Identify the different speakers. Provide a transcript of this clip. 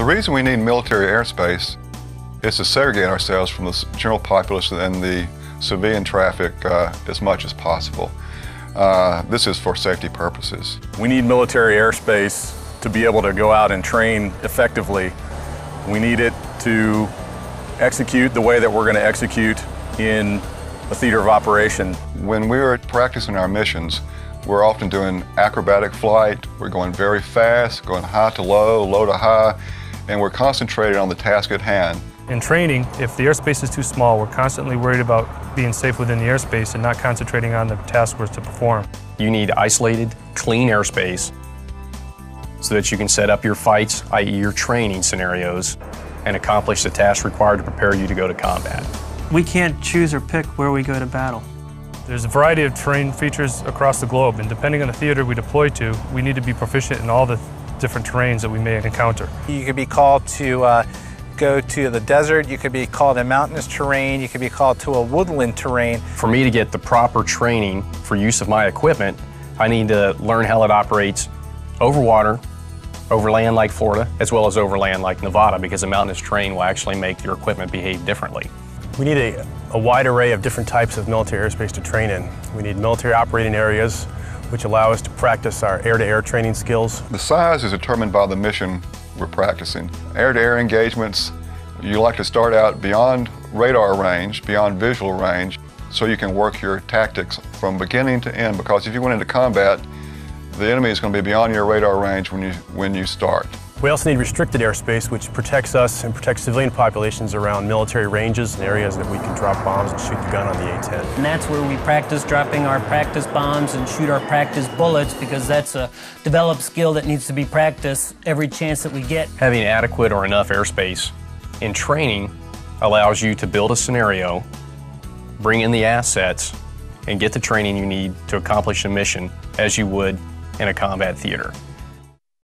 Speaker 1: The reason we need military airspace is to segregate ourselves from the general populace and the civilian traffic as much as possible. This is for safety purposes.
Speaker 2: We need military airspace to be able to go out and train effectively. We need it to execute the way that we're going to execute in a theater of operation.
Speaker 1: When we're practicing our missions, we're often doing acrobatic flight. We're going very fast, going high to low, low to high, and we're concentrated on the task at hand.
Speaker 3: In training, if the airspace is too small, we're constantly worried about being safe within the airspace and not concentrating on the task we're to perform.
Speaker 4: You need isolated, clean airspace so that you can set up your fights, i.e. your training scenarios, and accomplish the tasks required to prepare you to go to combat.
Speaker 5: We can't choose or pick where we go to battle.
Speaker 3: There's a variety of terrain features across the globe, and depending on the theater we deploy to, we need to be proficient in all the different terrains that we may encounter.
Speaker 6: You could be called to go to the desert, you could be called a mountainous terrain, you could be called to a woodland terrain.
Speaker 4: For me to get the proper training for use of my equipment, I need to learn how it operates over water, over land like Florida, as well as over land like Nevada, because a mountainous terrain will actually make your equipment behave differently.
Speaker 7: We need a wide array of different types of military airspace to train in. We need military operating areas, which allow us to practice our air-to-air training skills.
Speaker 1: The size is determined by the mission we're practicing. Air-to-air engagements, you like to start out beyond radar range, beyond visual range, so you can work your tactics from beginning to end, because if you went into combat, the enemy is going to be beyond your radar range when you start.
Speaker 7: We also need restricted airspace, which protects us and protects civilian populations around military ranges and areas that we can drop bombs and shoot the gun on the A-10.
Speaker 8: And that's where we practice dropping our practice bombs and shoot our practice bullets, because that's a developed skill that needs to be practiced every chance that we get.
Speaker 4: Having adequate or enough airspace in training allows you to build a scenario, bring in the assets, and get the training you need to accomplish a mission as you would in a combat theater.